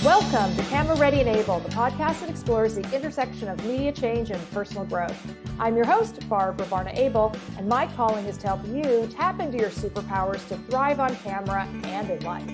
Welcome to Camera Ready and Abel, the podcast that explores the intersection of media change and personal growth. I'm your host, Barbara Varna Abel, and my calling is to help you tap into your superpowers to thrive on camera and in life,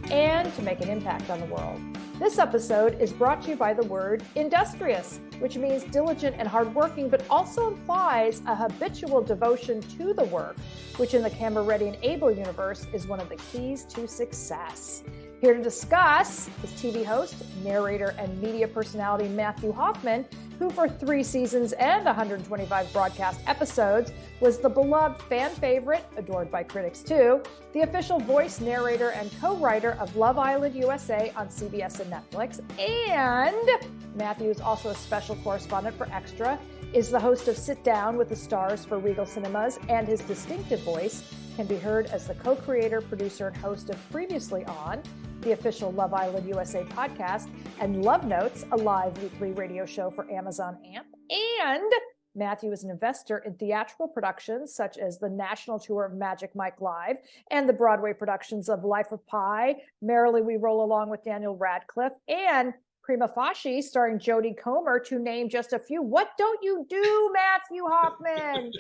and to make an impact on the world. This episode is brought to you by the word industrious, which means diligent and hardworking, but also implies a habitual devotion to the work, which in the Camera Ready and Abel universe is one of the keys to success. Here to discuss is TV host, narrator, and media personality Matthew Hoffman, who for 3 seasons and 125 broadcast episodes was the beloved fan favorite, adored by critics too, the official voice narrator and co-writer of Love Island USA on CBS and Netflix. And Matthew is also a special correspondent for Extra, is the host of Sit Down with the Stars for Regal Cinemas, and his distinctive voice can be heard as the co-creator, producer, and host of Previously On, the official Love Island USA podcast, and Love Notes, a live weekly radio show for Amazon AMP. And Matthew is an investor in theatrical productions such as the national tour of Magic Mike Live and the Broadway productions of Life of Pi, Merrily We Roll Along with Daniel Radcliffe, and Prima Facie, starring Jodie Comer, to name just a few. What don't you do, Matthew Hoffman?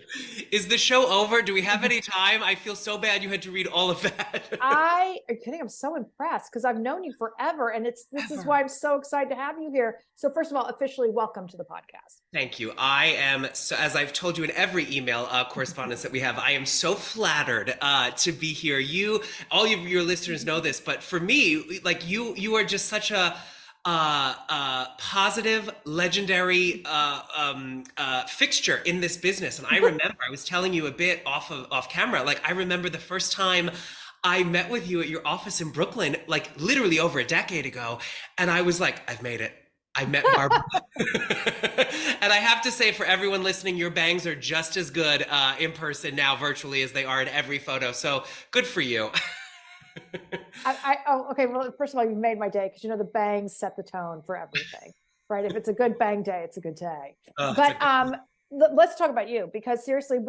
Is the show over? Do we have any time? I feel so bad you had to read all of that. Are you kidding? I'm so impressed because I've known you forever, and this is why I'm so excited to have you here. So first of all, officially welcome to the podcast. Thank you. I am, so, as I've told you in every email correspondence that we have, I am so flattered to be here. All of your listeners know this, but for me, like you are just such a positive, legendary fixture in this business. And I remember, I was telling you a bit off camera, like I remember the first time I met with you at your office in Brooklyn, like literally over a decade ago. And I was like, I've made it. I met Barbara. And I have to say, for everyone listening, your bangs are just as good in person now virtually as they are in every photo. So good for you. Okay. Well, first of all, you've made my day because the bangs set the tone for everything, right? If it's a good bang day, it's a good day. Let's talk about you because seriously,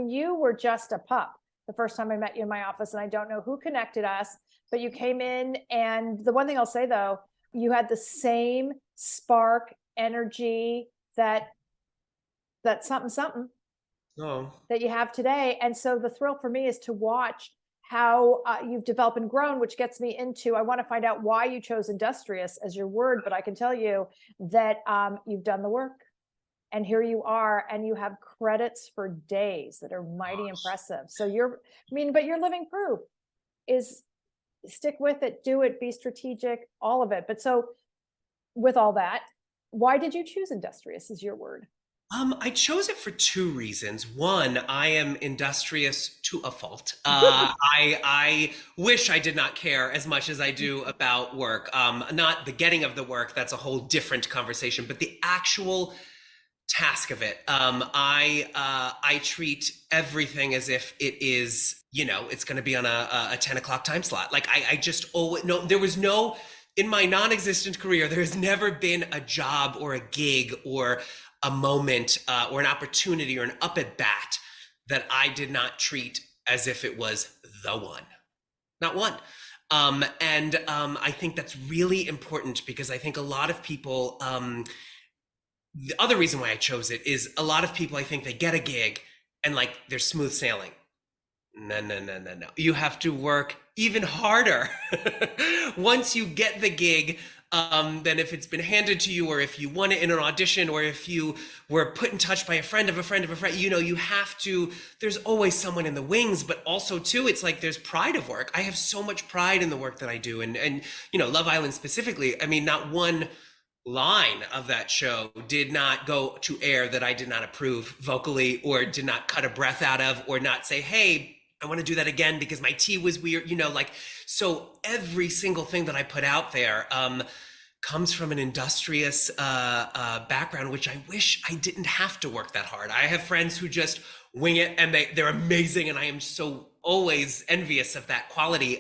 you were just a pup the first time I met you in my office, and I don't know who connected us, but you came in, and the one thing I'll say though, you had the same spark, energy that something that you have today, and so the thrill for me is to watch how you've developed and grown, which gets me into, I want to find out why you chose industrious as your word, but I can tell you that you've done the work and here you are, and you have credits for days that are mighty impressive. So but your living proof is stick with it, do it, be strategic, all of it. But so with all that, why did you choose industrious as your word? I chose it for 2 reasons. One, I am industrious to a fault. I wish I did not care as much as I do about work. Not the getting of the work, that's a whole different conversation, but the actual task of it. I treat everything as if it is, it's going to be on a 10 o'clock time slot. Like I just always, in my non-existent career, there has never been a job or a gig or a moment or an opportunity or an up at bat that I did not treat as if it was the one, not one. I think that's really important because I think a lot of people, the other reason why I chose it is a lot of people, I think they get a gig and like they're smooth sailing. No. You have to work even harder once you get the gig. Than if it's been handed to you, or if you won it in an audition, or if you were put in touch by a friend of a friend of a friend. You have to, there's always someone in the wings, but also too, it's like there's pride of work. I have so much pride in the work that I do. And Love Island specifically, not one line of that show did not go to air that I did not approve vocally, or did not cut a breath out of, or not say, hey, I want to do that again because my tea was weird, so every single thing that I put out there comes from an industrious background, which I wish I didn't have to work that hard. I have friends who just wing it and they're amazing. And I am so always envious of that quality.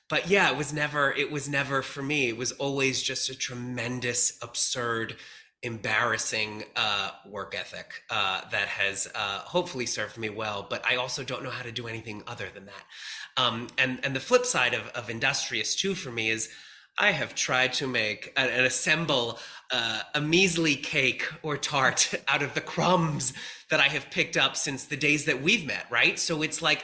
But yeah, it was never for me. It was always just a tremendous, absurd, embarrassing work ethic that has hopefully served me well, but I also don't know how to do anything other than that. And the flip side of Industrious too for me is I have tried to make and assemble a measly cake or tart out of the crumbs that I have picked up since the days that we've met, right? So it's like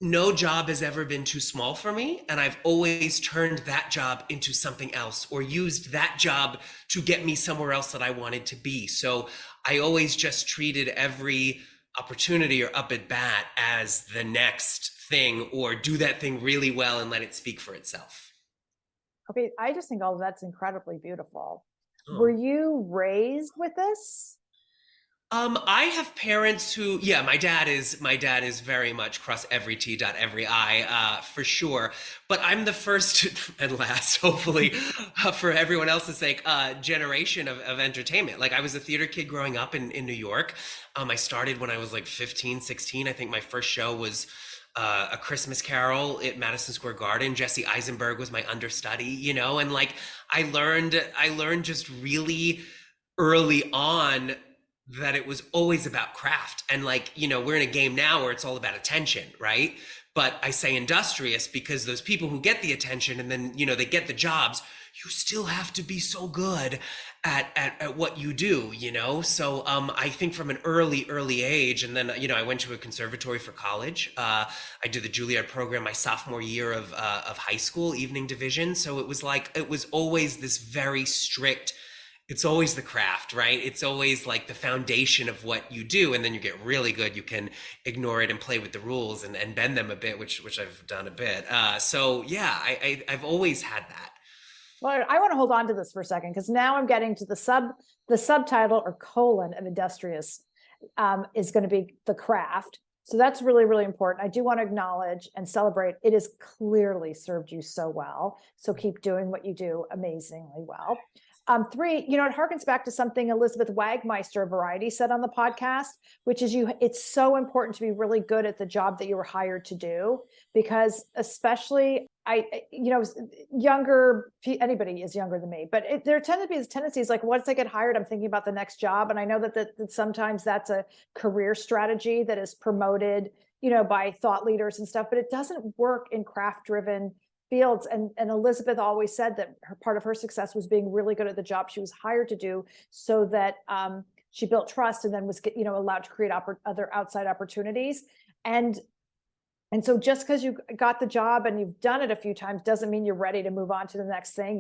no job has ever been too small for me. And I've always turned that job into something else or used that job to get me somewhere else that I wanted to be. So I always just treated every opportunity or up at bat as the next thing, or do that thing really well and let it speak for itself. Okay, I just think all of that's incredibly beautiful. Were Oh. you raised with this? I have parents who, yeah, my dad is very much cross every T dot every I, for sure. But I'm the first and last, hopefully, for everyone else's sake, generation of entertainment. Like I was a theater kid growing up in New York. I started when I was like 15, 16. I think my first show was A Christmas Carol at Madison Square Garden. Jesse Eisenberg was my understudy, and like I learned just really early on that it was always about craft. And like, we're in a game now where it's all about attention, right? But I say industrious because those people who get the attention and then, they get the jobs, you still have to be so good at what you do, So I think from an early age, and then, I went to a conservatory for college. I did the Juilliard program my sophomore year of high school, evening division. So it was always this very strict, it's always the craft, right? It's always like the foundation of what you do. And then you get really good. You can ignore it and play with the rules and bend them a bit, which I've done a bit. So yeah, I've always had that. Well, I want to hold on to this for a second because now I'm getting to the subtitle or colon of Industrious is going to be the craft. So that's really, really important. I do want to acknowledge and celebrate. It has clearly served you so well. So keep doing what you do amazingly well. Three, it harkens back to something Elizabeth Wagmeister of Variety said on the podcast, which is it's so important to be really good at the job that you were hired to do, because especially anybody is younger than me, but there tend to be these tendencies like once I get hired, I'm thinking about the next job. And I know that sometimes that's a career strategy that is promoted, by thought leaders and stuff, but it doesn't work in craft driven fields. And Elizabeth always said that part of her success was being really good at the job she was hired to do, so that she built trust and then was allowed to create other outside opportunities. And so just because you got the job and you've done it a few times doesn't mean you're ready to move on to the next thing.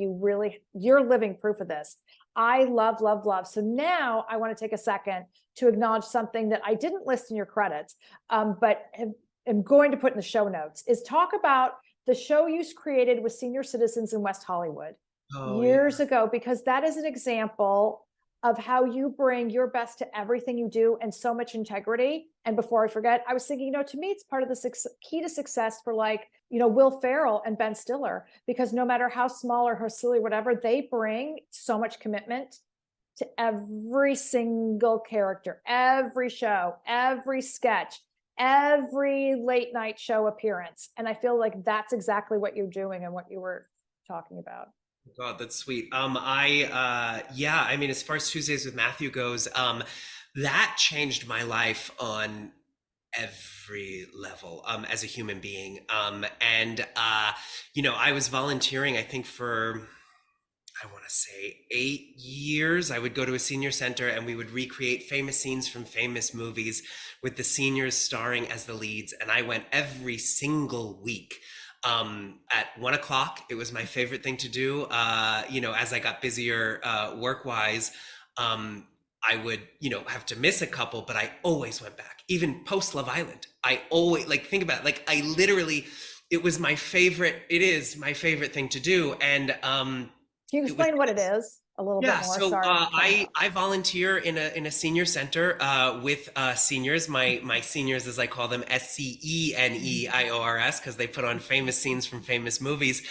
You're living proof of this. I love, love, love. So now I want to take a second to acknowledge something that I didn't list in your credits, but am going to put in the show notes, is talk about the show you created with senior citizens in West Hollywood years ago, because that is an example of how you bring your best to everything you do and so much integrity. And before I forget, I was thinking, to me, it's part of the key to success for Will Ferrell and Ben Stiller, because no matter how small or how silly, whatever, they bring so much commitment to every single character, every show, every sketch, every late night show appearance. And I feel like that's exactly what you're doing and what you were talking about. God, that's sweet. As far as Tuesdays with Matthew goes, that changed my life on every level, as a human being. I was volunteering, I think for, I want to say 8 years. I would go to a senior center and we would recreate famous scenes from famous movies with the seniors starring as the leads. And I went every single week. At 1 o'clock, it was my favorite thing to do. As I got busier, work-wise, I would, have to miss a couple, but I always went back, even post Love Island. I always think about it. It is my favorite thing to do. And, can you explain what it is a little bit more? So Sorry. I volunteer in a senior center with seniors. My seniors, as I call them, SCENEIORS, because they put on famous scenes from famous movies.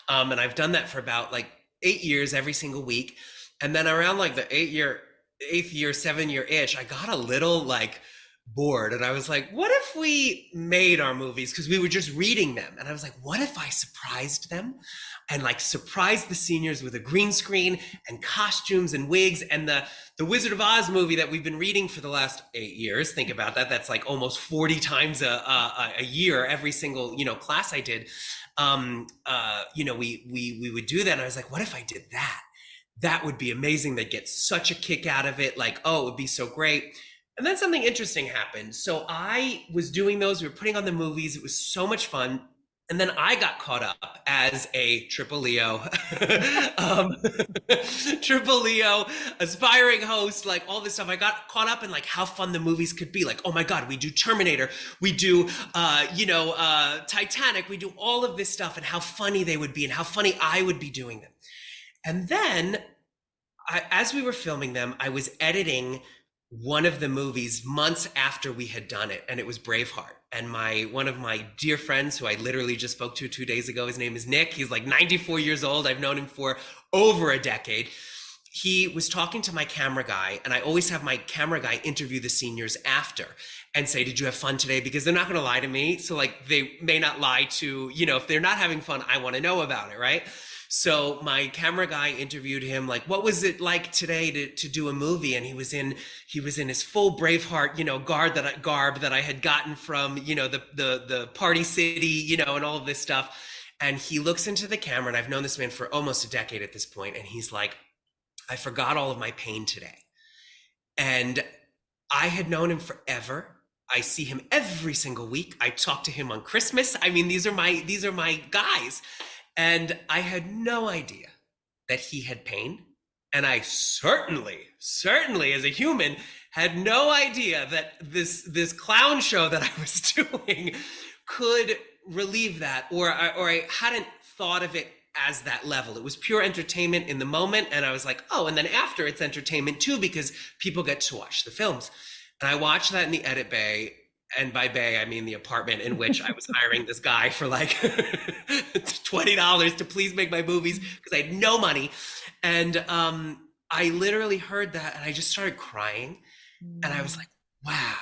And I've done that for about 8 years, every single week. And then around the 8th year, 7-year itch, I got a little bored, and I was like, what if we made our movies? Because we were just reading them, and I was like, what if I surprised them and surprised the seniors with a green screen and costumes and wigs? And the Wizard of Oz movie that we've been reading for the last 8 years, think about that, that's almost 40 times a year, every single class I did. we would do that. And I was like, what if I did that? That would be amazing. They'd get such a kick out of it. Like, oh, it would be so great. And then something interesting happened. So I was doing those. We were putting on the movies. It was so much fun. And then I got caught up as a triple Leo, um, triple Leo, aspiring host, like all this stuff. I got caught up in like how fun the movies could be. Like, oh my God, we do Terminator, we do, Titanic, we do all of this stuff and how funny they would be and how funny I would be doing them. And then as we were filming them, I was editing one of the movies months after we had done it, and it was Braveheart. And one of my dear friends, who I literally just spoke to 2 days ago, his name is Nick. He's like 94 years old. I've known him for over a decade. He was talking to my camera guy, and I always have my camera guy interview the seniors after and say, did you have fun today? Because they're not going to lie to me. So like they may not lie to, if they're not having fun, I want to know about it, right? So my camera guy interviewed him, like, what was it like today to do a movie? And he was in his full Braveheart, garb that I had gotten from, the Party City, and all of this stuff. And he looks into the camera, and I've known this man for almost a decade at this point, and he's like, I forgot all of my pain today. And I had known him forever. I see him every single week. I talk to him on Christmas. I mean, these are my guys. And I had no idea that he had pain. And I certainly as a human, had no idea that this clown show that I was doing could relieve that, or I hadn't thought of it as that level. It was pure entertainment in the moment. And I was like, oh, and then after it's entertainment too, because people get to watch the films. And I watched that in the edit bay. And by bay, I mean the apartment in which I was hiring this guy for like $20 to please make my movies because I had no money. And I literally heard that and I just started crying. And I was like, wow,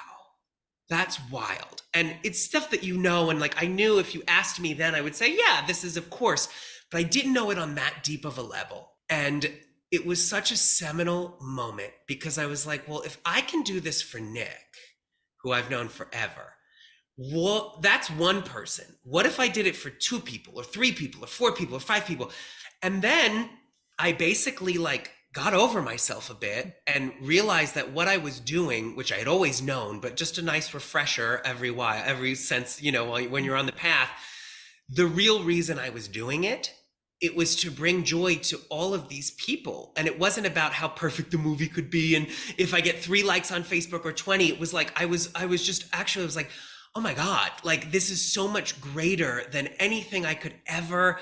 that's wild. And it's stuff that and like I knew if you asked me then, I would say, yeah, this is of course. But I didn't know it on that deep of a level. And it was such a seminal moment because I was like, well, if I can do this for Nick, who I've known forever, well, that's one person. What if I did it for 2 people or 3 people or 4 people or 5 people? And then I basically like got over myself a bit and realized that what I was doing, which I had always known, but just a nice refresher every sense, when you're on the path, the real reason I was doing it was to bring joy to all of these people. And it wasn't about how perfect the movie could be. And if I get 3 likes on Facebook or 20, it was like, I was like, oh my God, like this is so much greater than anything I could ever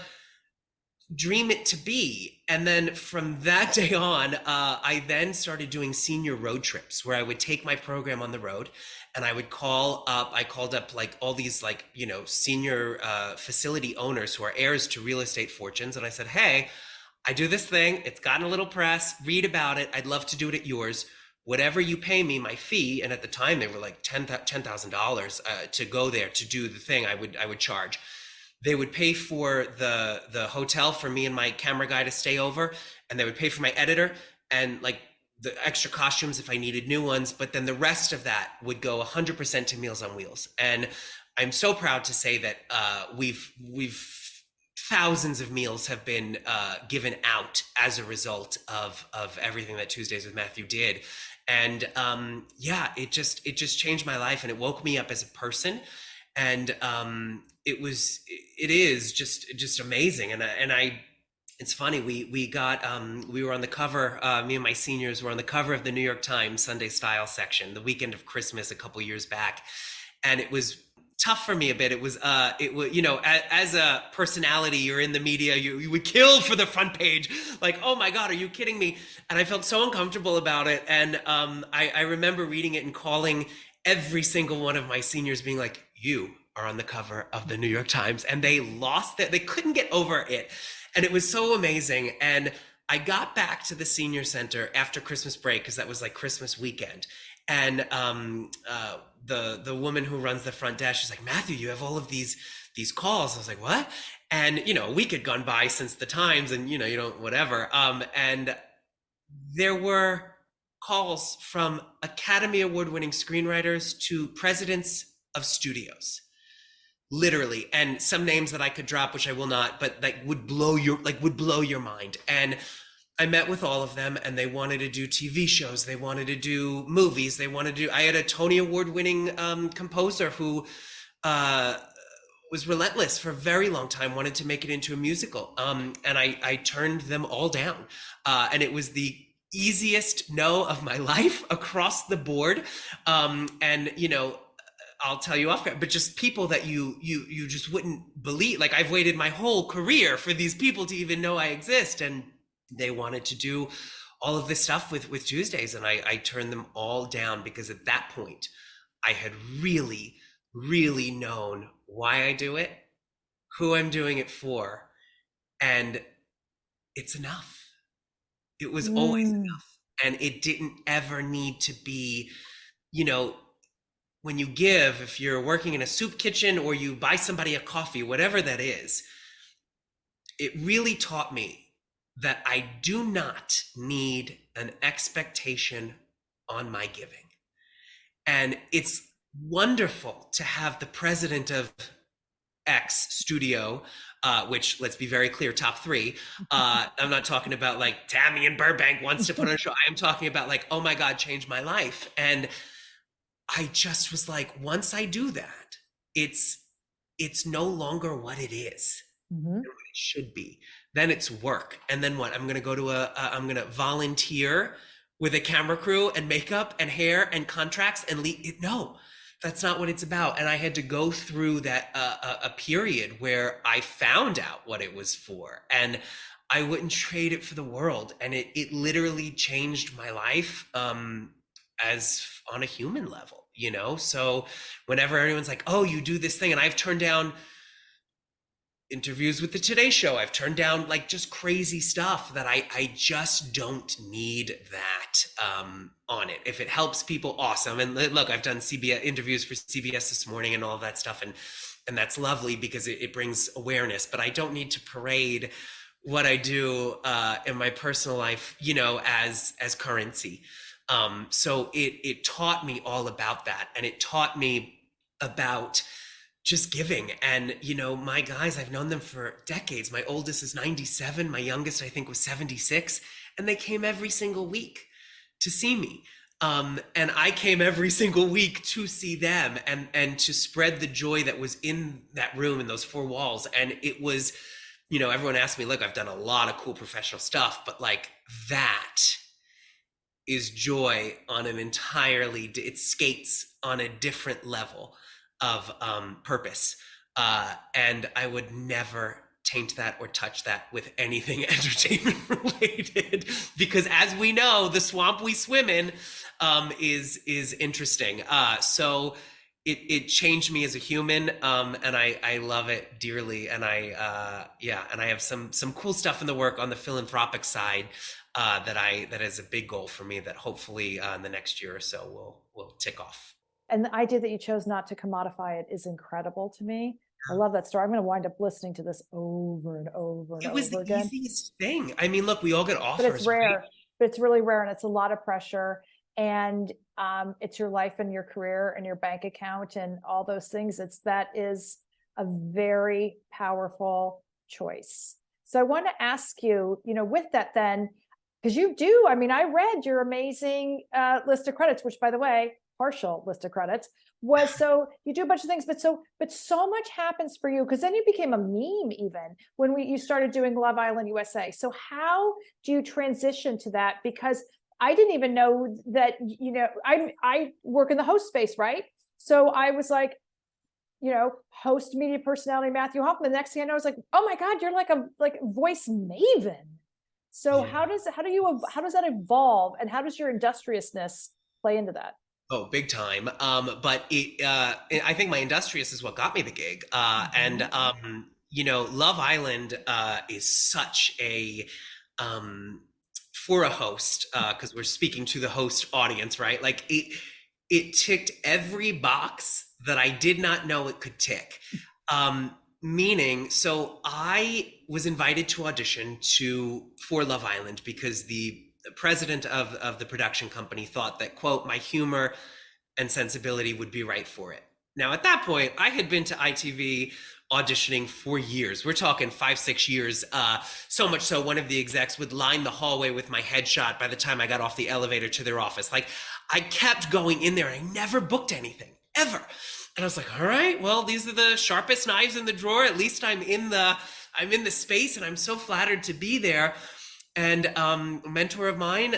dream it to be. And then from that day on, I then started doing senior road trips where I would take my program on the road and I called up like all these like, senior facility owners who are heirs to real estate fortunes. And I said, hey, I do this thing. It's gotten a little press. Read about it. I'd love to do it at yours. Whatever you pay me, my fee. And at the time they were like $10,000 to go there to do the thing I would charge. They would pay for the hotel for me and my camera guy to stay over. And they would pay for my editor and like the extra costumes if I needed new ones, but then the rest of that would go 100% to Meals on Wheels. And I'm so proud to say that we've thousands of meals have been given out as a result of everything that Tuesdays with Matthew did. And it just changed my life and it woke me up as a person. And it is just amazing. And I it's funny, we were on the cover, me and my seniors were on the cover of the New York Times Sunday Style section the weekend of Christmas a couple years back. And it was tough for me a bit. It was as a personality, you're in the media, you would kill for the front page, like, oh my God, are you kidding me? And I felt so uncomfortable about it. And I remember reading it and calling every single one of my seniors being like, you are on the cover of the New York Times. And they lost it. They couldn't get over it. And it was so amazing. And I got back to the senior center after Christmas break, because that was like Christmas weekend. And the woman who runs the front desk, she's like, Matthew, you have all of these calls. I was like, what? And, a week had gone by since the Times and, whatever. And there were calls from Academy Award winning screenwriters to presidents of studios literally, and some names that I could drop, which I will not, but like would blow your mind. And I met with all of them, and they wanted to do TV shows, they wanted to do movies, they wanted to do. I had a Tony Award winning composer who was relentless for a very long time, wanted to make it into a musical, and I turned them all down, and it was the easiest no of my life across the board. And I'll tell you off, but just people that you just wouldn't believe. Like, I've waited my whole career for these people to even know I exist, and they wanted to do all of this stuff with Tuesdays, and I turned them all down because at that point I had really, really known why I do it, who I'm doing it for, and it's enough. It was always enough, and it didn't ever need to be, when you give, if you're working in a soup kitchen or you buy somebody a coffee, whatever that is, it really taught me that I do not need an expectation on my giving. And it's wonderful to have the president of X studio, which, let's be very clear, top 3. I'm not talking about like Tammy in Burbank wants to put on a show. I am talking about like, oh my God, changed my life. And I just was like, once I do that, it's no longer what it is, and what it should be. Then it's work. And then what? I'm going to go to I'm going to volunteer with a camera crew and makeup and hair and contracts and leave. No, that's not what it's about. And I had to go through that, a period where I found out what it was for, and I wouldn't trade it for the world. And it literally changed my life, as on a human level, So whenever anyone's like, oh, you do this thing, and I've turned down interviews with the Today Show, I've turned down like just crazy stuff that I just don't need that on it. If it helps people, awesome. And look, I've done CBS interviews for CBS this morning and all of that stuff, and that's lovely because it brings awareness, but I don't need to parade what I do in my personal life, as currency. So it taught me all about that, and it taught me about just giving. And my guys, I've known them for decades. My oldest is 97, my youngest I think was 76, and they came every single week to see me, and I came every single week to see them, and to spread the joy that was in that room, in those 4 walls. And it was, everyone asked me, look, I've done a lot of cool professional stuff, but like, that is joy on an entirely, it skates on a different level of purpose, and I would never taint that or touch that with anything entertainment related, because as we know, the swamp we swim in is interesting. So it changed me as a human, and I love it dearly. And I have some cool stuff in the work on the philanthropic side that is a big goal for me that hopefully in the next year or so will tick off. And the idea that you chose not to commodify it is incredible to me. I love that story. I'm going to wind up listening to this over and over and over again. It was the easiest thing. I mean, look, we all get offers. But it's rare. Right? But it's really rare, and it's a lot of pressure. And it's your life and your career and your bank account and all those things. That is a very powerful choice. So I want to ask you, with that then, because you do, I read your amazing list of credits, which, by the way, partial list of credits, was so you do a bunch of things, but so much happens for you, because then you became a meme even when you started doing Love Island USA. So how do you transition to that? Because I didn't even know that, I work in the host space, right? So I was like, host media personality Matthew Hoffman. The next thing I know, I was like, oh my God, you're like a voice maven. So yeah. Oh, big time. But I think my Industrious is what got me the gig. And Love Island is such a for a host, because we're speaking to the host audience, right? Like it ticked every box that I did not know it could tick. Meaning, so I was invited to audition for Love Island because the president of the production company thought that, quote, my humor and sensibility would be right for it. Now, at that point, I had been to ITV auditioning for years. We're talking 5, 6 years. So much so, one of the execs would line the hallway with my headshot by the time I got off the elevator to their office. Like, I kept going in there. I never booked anything, ever. And I was like, all right, well, these are the sharpest knives in the drawer. At least I'm in the space, and I'm so flattered to be there. And a mentor of mine,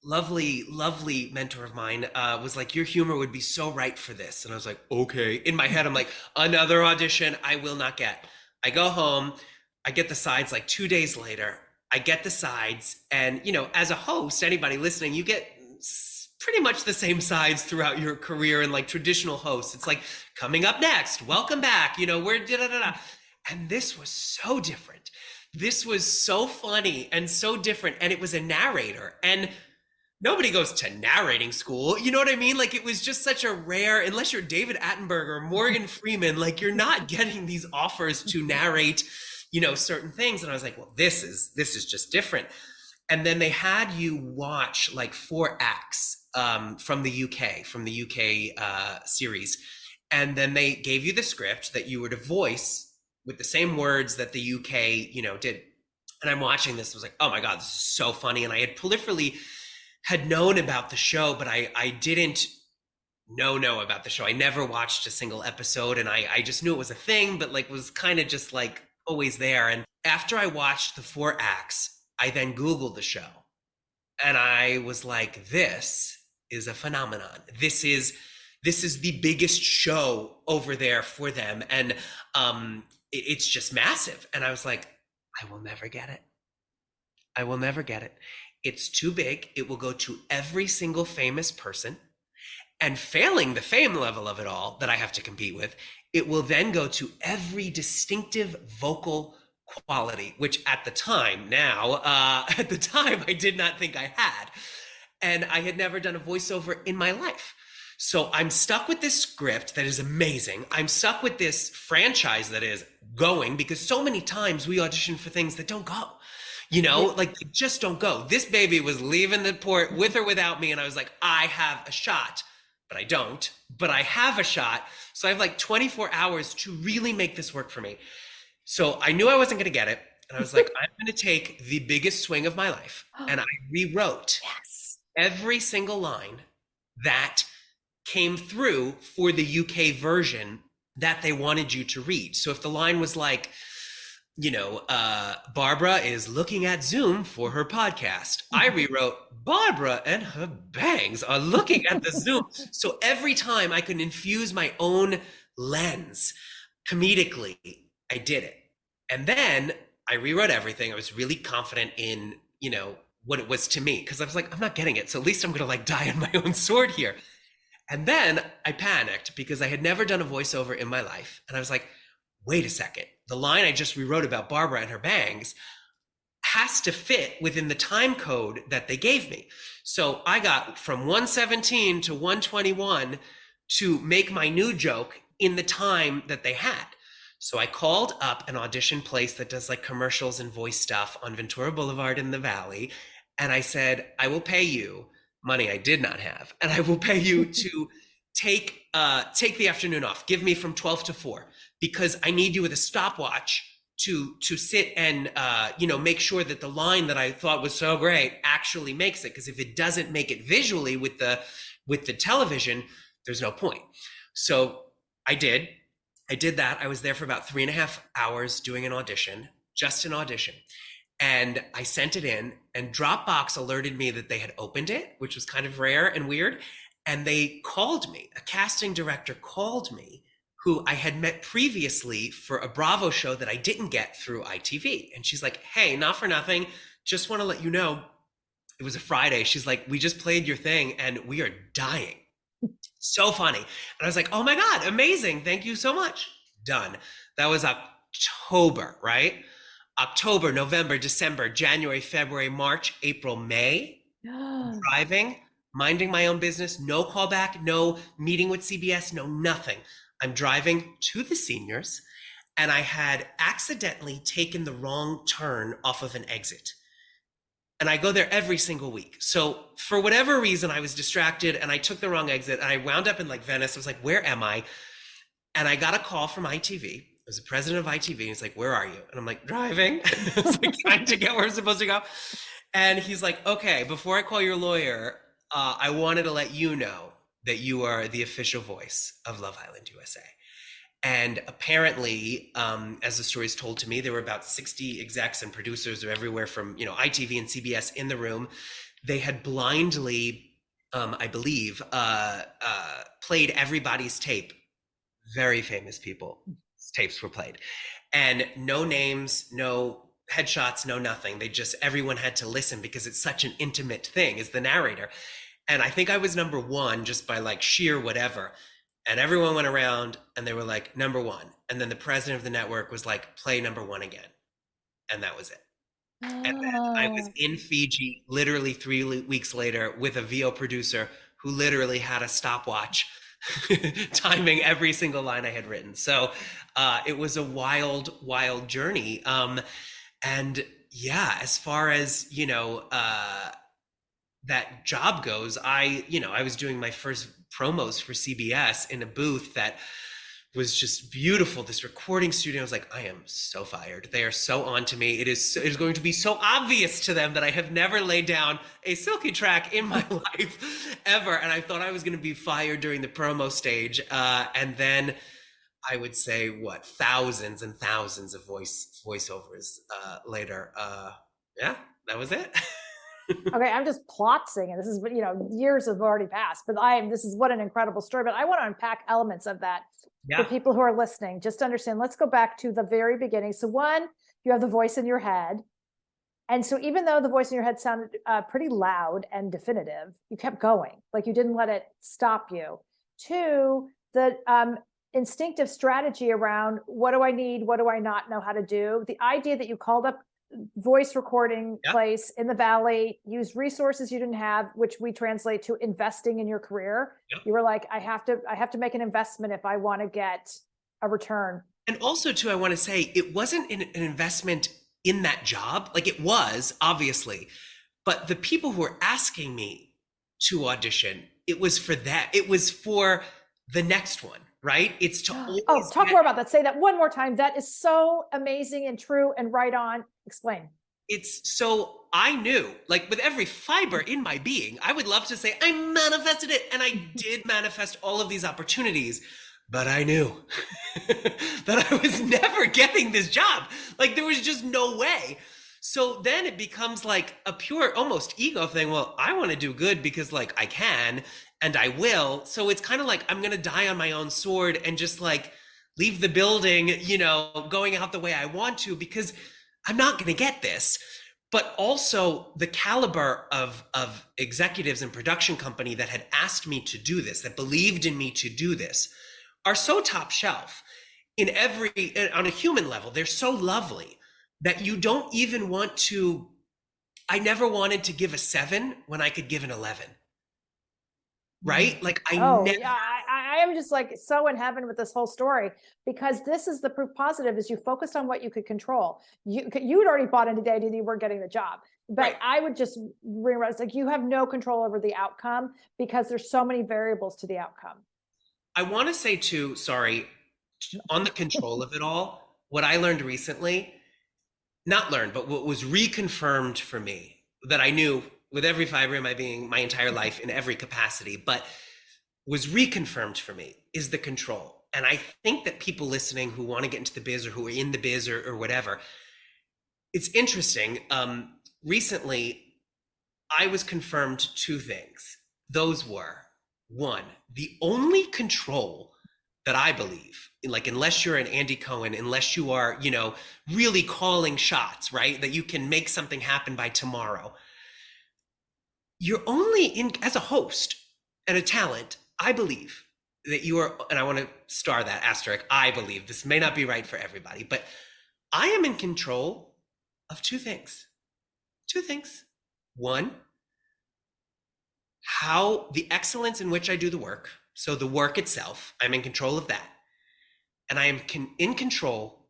lovely mentor of mine, was like, your humor would be so right for this. And I was like, okay. In my head, I'm like, another audition I will not get. I go home, I get the sides like 2 days later. I get the sides. And, as a host, anybody listening, you get pretty much the same sides throughout your career. And like traditional hosts, it's like, coming up next, welcome back, we're da-da-da-da. And this was so different. This was so funny and so different. And it was a narrator. And nobody goes to narrating school. You know what I mean? Like, it was just such a rare, unless you're David Attenborough or Morgan Freeman, like, you're not getting these offers to narrate, certain things. And I was like, well, this is just different. And then they had you watch like 4 acts from the UK series. And then they gave you the script that you were to voice with the same words that the UK, did. And I'm watching this, I was like, oh my God, this is so funny. And I had peripherally had known about the show, but I didn't know about the show. I never watched a single episode, and I just knew it was a thing, but like was kind of just like always there. And after I watched the 4 acts, I then Googled the show, and I was like, this is a phenomenon. This is the biggest show over there for them. And it's just massive. And I was like, I will never get it. I will never get it. It's too big. It will go to every single famous person. And failing the fame level of it all that I have to compete with, it will then go to every distinctive vocal quality, which at the time I did not think I had. And I had never done a voiceover in my life. So I'm stuck with this script that is amazing. I'm stuck with this franchise that is going, because so many times we audition for things that don't go, like they just don't go. This baby was leaving the port with or without me. And I was like, I have a shot, but I don't, but I have a shot. So I have like 24 hours to really make this work for me. So I knew I wasn't going to get it. And I was like, I'm going to take the biggest swing of my life. And I rewrote every single line that came through for the UK version that they wanted you to read. So if the line was like, Barbara is looking at Zoom for her podcast, I rewrote, Barbara and her bangs are looking at the Zoom. So every time I could infuse my own lens comedically, I did it. And then I rewrote everything. I was really confident in, what it was to me, because I was like, I'm not getting it. So at least I'm going to like die on my own sword here. And then I panicked because I had never done a voiceover in my life. And I was like, wait a second. The line I just rewrote about Barbara and her bangs has to fit within the time code that they gave me. So I got from 117 to 121 to make my new joke in the time that they had. So I called up an audition place that does like commercials and voice stuff on Ventura Boulevard in the Valley. And I said, I will pay you money I did not have, and I will pay you to take the afternoon off. Give me from 12 to 4, because I need you with a stopwatch to sit and make sure that the line that I thought was so great actually makes it. Because if it doesn't make it visually with the television, there's no point. So I did that. I was there for about 3.5 hours doing an audition, just an audition. And I sent it in, and Dropbox alerted me that they had opened it, which was kind of rare and weird. And they called me, a casting director called me, who I had met previously for a Bravo show that I didn't get through ITV. And she's like, hey, not for nothing, just want to let you know, it was a Friday. She's like, we just played your thing and we are dying. So funny. And I was like, oh my God, amazing. Thank you so much. Done. That was October, right? October, November, December, January, February, March, April, May. Driving, minding my own business, no callback, no meeting with CBS, no nothing. I'm driving to the seniors, and I had accidentally taken the wrong turn off of an exit. And I go there every single week. So for whatever reason, I was distracted and I took the wrong exit and I wound up in like Venice. I was like, where am I? And I got a call from ITV. It was the president of ITV. And he's like, where are you? And I'm like, driving. I was like, trying to get where I'm supposed to go. And he's like, okay, before I call your lawyer, I wanted to let you know that you are the official voice of Love Island USA. And apparently, as the story is told to me, there were about 60 execs and producers of everywhere from, ITV and CBS in the room. They had blindly, I believe, played everybody's tape. Very famous people, tapes were played. And no names, no headshots, no nothing. Everyone had to listen because it's such an intimate thing as the narrator. And I think I was number one just by like sheer whatever. And everyone went around and they were like, number one. And then the president of the network was like, play number one again. And that was it. And then I was in Fiji literally 3 weeks later with a VO producer who literally had a stopwatch timing every single line I had written. So it was a wild, wild journey. And yeah, as far as, that job goes, I was doing my first promos for CBS in a booth that was just beautiful. This recording studio, I was like, I am so fired. They are so on to me. It is going to be so obvious to them that I have never laid down a silky track in my life ever. And I thought I was going to be fired during the promo stage. And then I would say thousands and thousands of voiceovers later. Yeah, that was it. Okay, I'm just plotting, and this is, years have already passed, but this is what an incredible story. But I want to unpack elements of that for people who are listening, just to understand. Let's go back to the very beginning. So one, you have the voice in your head. And so even though the voice in your head sounded pretty loud and definitive, you kept going. Like you didn't let it stop you. Two, the instinctive strategy around what do I need? What do I not know how to do? The idea that you called up voice recording place in the Valley, used resources you didn't have, which we translate to investing in your career. You were like, I have to make an investment if I want to get a return. And also too, I want to say it wasn't an investment in that job. Like it was, obviously, but the people who were asking me to audition, it was for that. It was for the next one, right? It's to always talk more about that. Say that one more time. That is so amazing and true and right on. Explain. It's so I knew, like with every fiber in my being, I would love to say I manifested it, and I did manifest all of these opportunities, but I knew that I was never getting this job. Like there was just no way. So then it becomes like a pure almost ego thing. Well, I want to do good because like I can and I will. So it's kind of like I'm going to die on my own sword and just like leave the building, going out the way I want to because I'm not going to get this. But also the caliber of executives and production company that had asked me to do this, that believed in me to do this, are so top shelf on a human level. They're so lovely that you don't even want to. I never wanted to give a 7 when I could give an 11. Right? Like I am just like so in heaven with this whole story, because this is the proof positive is you focused on what you could control. You had already bought into the idea that you weren't getting the job. But right. I would just realize like you have no control over the outcome because there's so many variables to the outcome. I want to say too, sorry, on the control of it all, what I learned recently, not learned, but what was reconfirmed for me that I knew with every fiber in my being, my entire life, in every capacity, but was reconfirmed for me, is the control. And I think that people listening who want to get into the biz or who are in the biz or whatever, it's interesting. Recently, I was confirmed 2 things. Those were, 1, the only control that I believe, like unless you're an Andy Cohen, unless you are, really calling shots, right? That you can make something happen by tomorrow. You're only in as a host and a talent, I believe that you are, and I want to star that asterisk, I believe, this may not be right for everybody, but I am in control of 2 things. 2 things. 1, how the excellence in which I do the work. So the work itself, I'm in control of that. And I am in control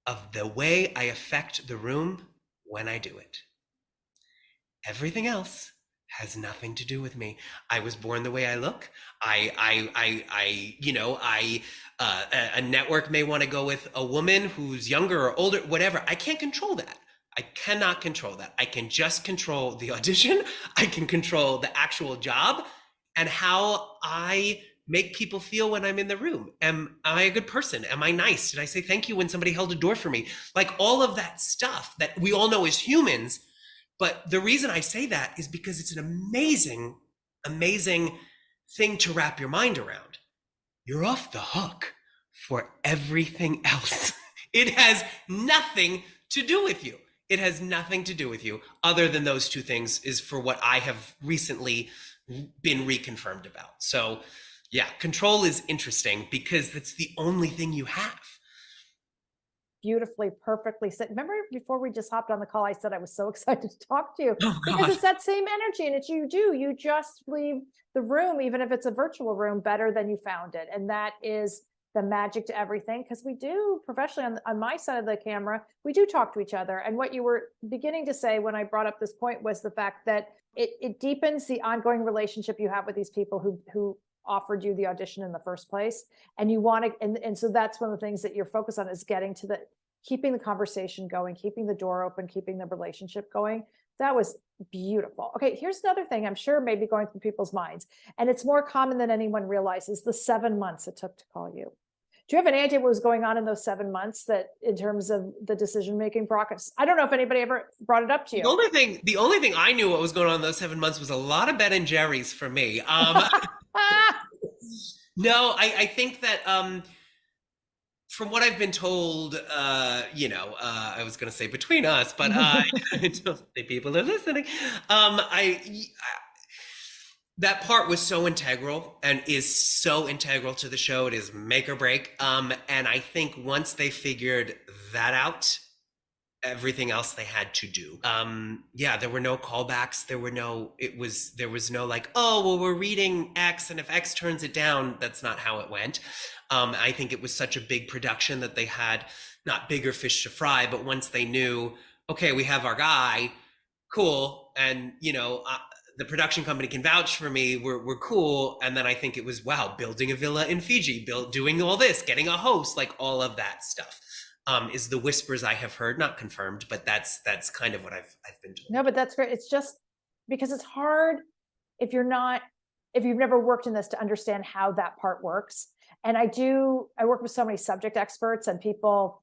of the way I affect the room when I do it. Everything else has nothing to do with me. I was born the way I look. A network may want to go with a woman who's younger or older, whatever. I can't control that. I cannot control that. I can just control the audition. I can control the actual job and how I make people feel when I'm in the room. Am I a good person? Am I nice? Did I say thank you when somebody held a door for me? Like all of that stuff that we all know as humans. But the reason I say that is because it's an amazing, amazing thing to wrap your mind around. You're off the hook for everything else. It has nothing to do with you. It has nothing to do with you other than those two things is for what I have recently been reconfirmed about. So yeah, control is interesting because that's the only thing you have. Beautifully, perfectly said. Remember before we just hopped on the call, I said I was so excited to talk to you because God. it's that same energy and it's you just leave the room, even if it's a virtual room, better than you found it. And that is the magic to everything. Because we do professionally on my side of the camera, we do talk to each other. And what you were beginning to say when I brought up this point was the fact that it deepens the ongoing relationship you have with these people who offered you the audition in the first place. And you want to, and so that's one of the things that you're focused on is getting to keeping the conversation going, keeping the door open, keeping the relationship going. That was beautiful. Okay, here's another thing I'm sure maybe going through people's minds, and it's more common than anyone realizes, the 7 months it took to call you. Do you have any idea what was going on in those 7 months that in terms of the decision-making process? I don't know if anybody ever brought it up to you. The only thing I knew what was going on in those 7 months was a lot of Ben and Jerry's for me. No, I think that from what I've been told, I was going to say between us, but the people are listening. That part was so integral and is so integral to the show. It is make or break. And I think once they figured that out, everything else they had to do. There were no callbacks. There was no like, oh, well, we're reading X, and if X turns it down, that's not how it went. I think it was such a big production that they had not bigger fish to fry, but once they knew, okay, we have our guy, cool. And, the production company can vouch for me, we're cool. And then I think it was, wow, building a villa in Fiji, doing all this, getting a host, like all of that stuff. Is the whispers I have heard, not confirmed, but that's kind of what I've been told. No, but that's great. It's just because it's hard if you've never worked in this to understand how that part works. And I work with so many subject experts and people,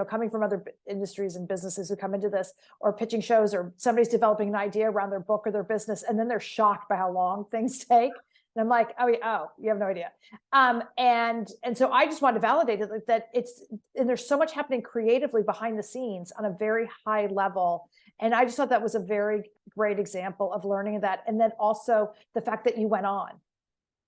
coming from other industries and businesses who come into this or pitching shows, or somebody's developing an idea around their book or their business, and then they're shocked by how long things take. And I'm like, oh, you have no idea. And so I just wanted to validate it, that and there's so much happening creatively behind the scenes on a very high level. And I just thought that was a very great example of learning that. And then also the fact that you went on,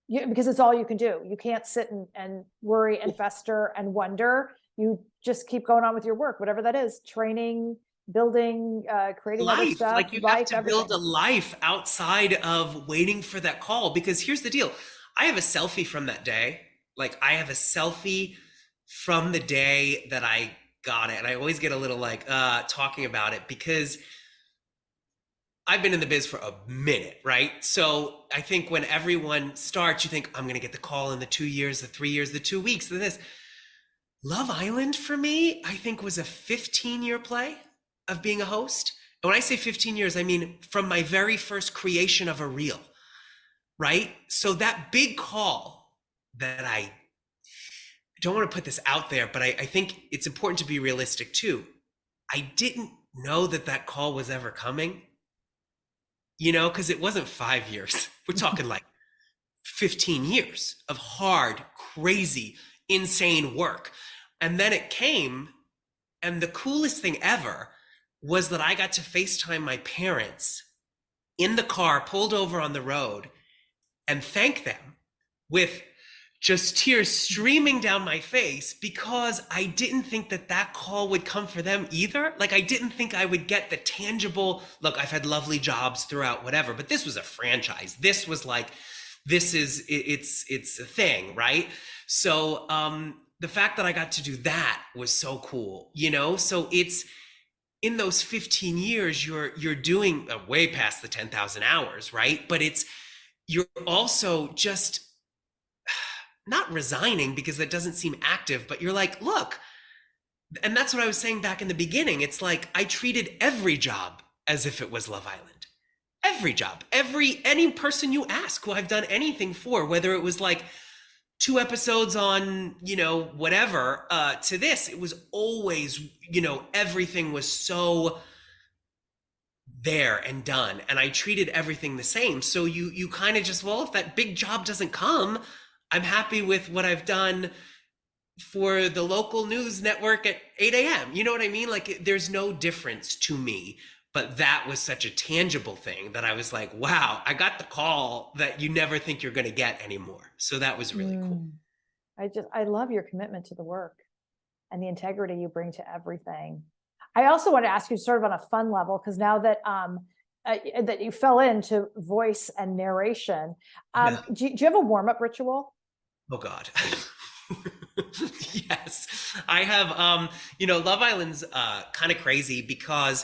because it's all you can do. You can't sit and worry and fester and wonder. You just keep going on with your work, whatever that is, training, building, creating other stuff. Like you have to build a life outside of waiting for that call. Because here's the deal. I have a selfie from that day. Like I have a selfie from the day that I got it. And I always get a little talking about it because I've been in the biz for a minute, right? So I think when everyone starts, you think, I'm going to get the call in the 2 years, the 3 years, the 2 weeks, this. Love Island for me, I think was a 15-year play of being a host. And when I say 15 years, I mean from my very first creation of a reel, right? So that big call that I don't want to put this out there, but I think it's important to be realistic too. I didn't know that call was ever coming, because it wasn't 5 years. We're talking like 15 years of hard, crazy, insane work. And then it came, and the coolest thing ever was that I got to FaceTime my parents in the car, pulled over on the road, and thank them with just tears streaming down my face, because I didn't think that call would come for them either. Like I didn't think I would get the tangible, look, I've had lovely jobs throughout, whatever, but this was a franchise. This was like, it's a thing, right? So the fact that I got to do that was so cool, so in those 15 years, you're doing way past the 10,000 hours, right? But you're also just not resigning, because that doesn't seem active, but you're like, look, and that's what I was saying back in the beginning. It's like I treated every job as if it was Love Island. Every job, any person you ask who I've done anything for, whether it was like 2 episodes on, whatever, to this, it was always, everything was so there and done, and I treated everything the same. So you kind of just, well, if that big job doesn't come, I'm happy with what I've done for the local news network at 8 a.m. You know what I mean? Like, there's no difference to me. But that was such a tangible thing that I was like, wow, I got the call that you never think you're going to get anymore. So that was really cool. I love your commitment to the work and the integrity you bring to everything. I also want to ask you, sort of on a fun level, because now that that you fell into voice and narration, do you have a warm-up ritual? Oh God. Yes, I have. Love Island's kind of crazy because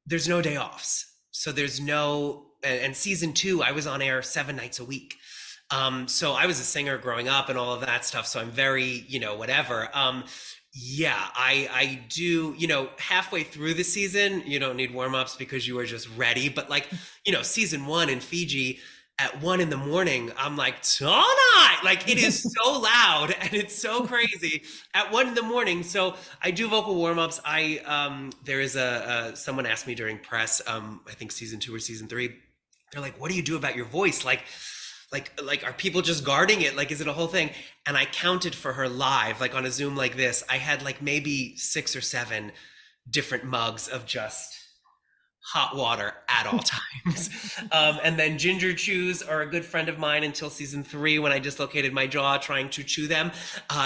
there's no day offs. So there's no, and season 2, I was on air 7 nights a week. So I was a singer growing up and all of that stuff. So I'm very, whatever. I do, halfway through the season, you don't need warm-ups because you are just ready. But like, season 1 in Fiji, at 1 a.m, I'm like, tonight, like it is so loud and it's so crazy at 1 a.m. So I do vocal warm-ups. There is someone asked me during press, I think season 2 or season 3, they're like, what do you do about your voice? Like, are people just guarding it? Like, is it a whole thing? And I counted for her live, like on a Zoom like this, I had like maybe 6 or 7 different mugs of just hot water at all times. And then ginger chews are a good friend of mine until season 3, when I dislocated my jaw trying to chew them.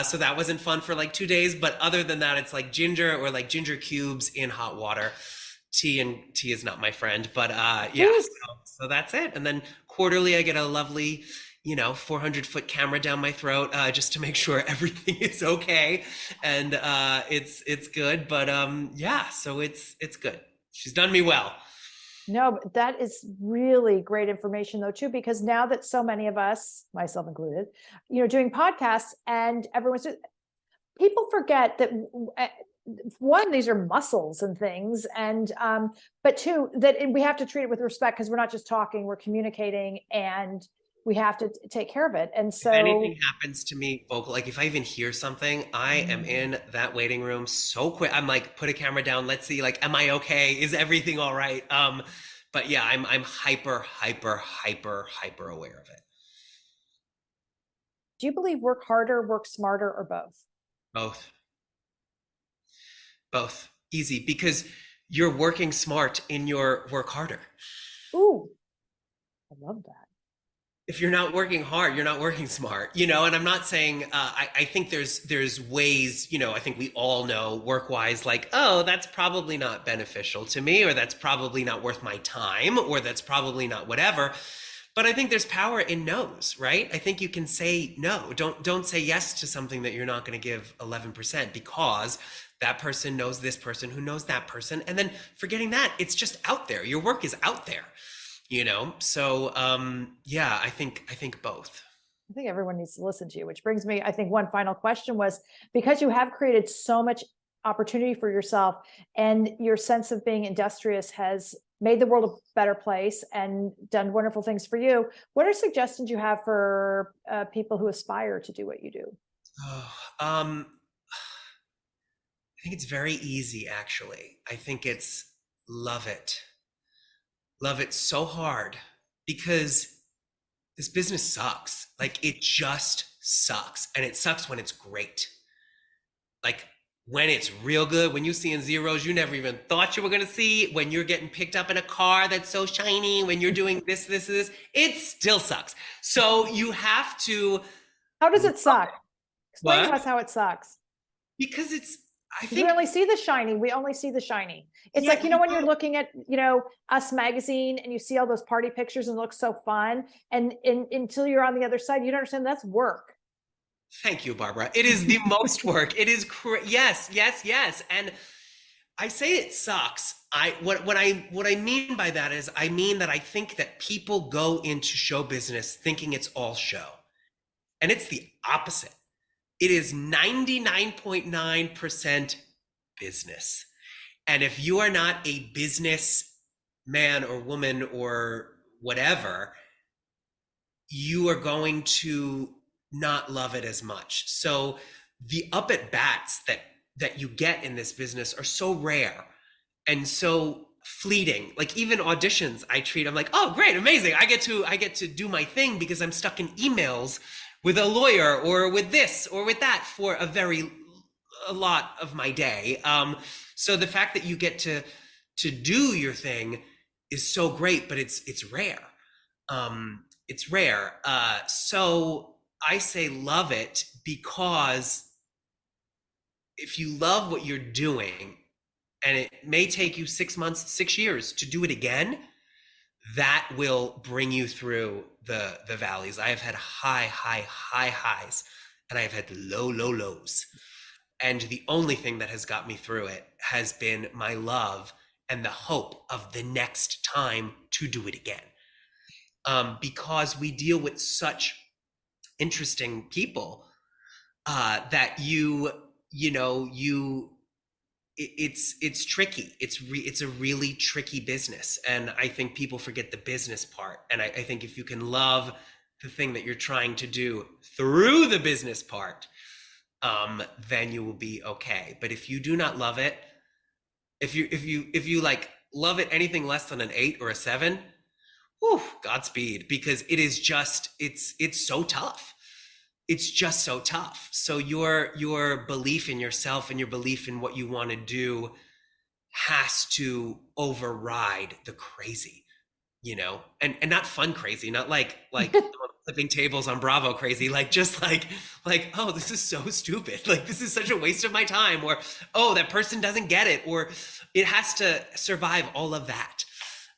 So that wasn't fun for like 2 days. But other than that, it's like ginger or like ginger cubes in hot water. Tea is not my friend, but so that's it. And then quarterly, I get a lovely, 400-foot camera down my throat, just to make sure everything is okay. And it's good. But so it's good. She's done me well. No, but that is really great information though, too, because now that so many of us, myself included, doing podcasts, and people forget that one, these are muscles and things, and but 2, that we have to treat it with respect, because we're not just talking, we're communicating, and we have to take care of it. And so, if anything happens to me vocal, like if I even hear something, I am in that waiting room so quick. I'm like, put a camera down. Let's see, like, am I okay? Is everything all right? But yeah, I'm hyper aware of it. Do you believe work harder, work smarter, or both? Both. Easy, because you're working smart in your work harder. Ooh, I love that. If you're not working hard, you're not working smart, and I'm not saying, I think there's ways, I think we all know work-wise, like, oh, that's probably not beneficial to me, or that's probably not worth my time, or that's probably not whatever. But I think there's power in no's, right? I think you can say no. Don't say yes to something that you're not going to give 11%, because that person knows this person who knows that person. And then forgetting that, it's just out there. Your work is out there. So I think both. I think everyone needs to listen to you, which brings me, I think one final question was, because you have created so much opportunity for yourself, and your sense of being industrious has made the world a better place and done wonderful things for you, what are suggestions you have for people who aspire to do what you do? I think it's very easy, actually. I think it's love it. Love it so hard, because this business sucks. Like, it just sucks. And it sucks when it's great. Like, when it's real good, when you see in zeros you never even thought you were going to see, when you're getting picked up in a car that's so shiny, when you're doing this, it still sucks. So you have to. How does it suck? Explain to us how it sucks. Because I think we only see the shiny. It's like, when you're looking at, Us magazine, and you see all those party pictures and it looks so fun. And until you're on the other side, you don't understand that's work. Thank you, Barbara. It is the most work. It is yes. And I say it sucks. What I mean by that is I mean that I think that people go into show business thinking it's all show. And it's the opposite. It is 99.9% business. And if you are not a business man or woman or whatever, you are going to not love it as much. So the up at bats that you get in this business are so rare and so fleeting. Like even auditions I'm like, oh great, amazing. I get to do my thing because I'm stuck in emails with a lawyer or with this or with that for a lot of my day. So the fact that you get to do your thing is so great, but it's rare. It's rare. So I say love it, because if you love what you're doing and it may take you 6 months, 6 years to do it again, that will bring you through the valleys. I have had high highs, and I have had low lows. And the only thing that has got me through it has been my love and the hope of the next time to do it again. Because we deal with such interesting people that it's tricky. It's a really tricky business. And I think people forget the business part. And I think if you can love the thing that you're trying to do through the business part, then you will be okay. But if you do not love it, if you like love it anything less than an 8 or a 7, whew, Godspeed, because it is just, it's so tough. It's just so tough. So your belief in yourself and your belief in what you want to do has to override the crazy, and not fun crazy, not like flipping tables on Bravo crazy, like just like, oh, this is so stupid. Like, this is such a waste of my time, or, oh, that person doesn't get it, or it has to survive all of that.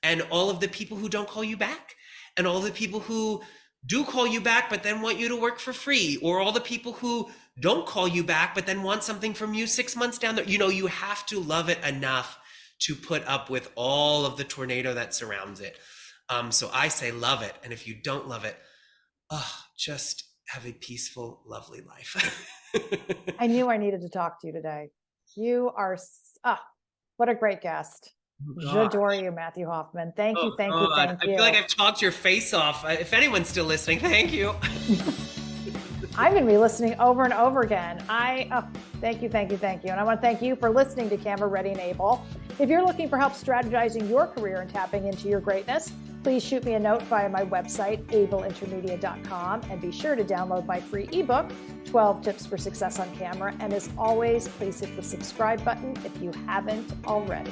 And all of the people who don't call you back, and all the people who do call you back, but then want you to work for free, or all the people who don't call you back, but then want something from you 6 months down there. You have to love it enough to put up with all of the tornado that surrounds it. So I say love it. And if you don't love it, just have a peaceful, lovely life. I knew I needed to talk to you today. You are, what a great guest. J'adore you, Matthew Hoffman. Thank you. I feel like I've talked your face off. If anyone's still listening, thank you. I'm going to be listening over and over again. Thank you. And I want to thank you for listening to Camera Ready and Able. If you're looking for help strategizing your career and tapping into your greatness, please shoot me a note via my website, abelintermedia.com, and be sure to download my free ebook, 12 Tips for Success on Camera. And as always, please hit the subscribe button if you haven't already.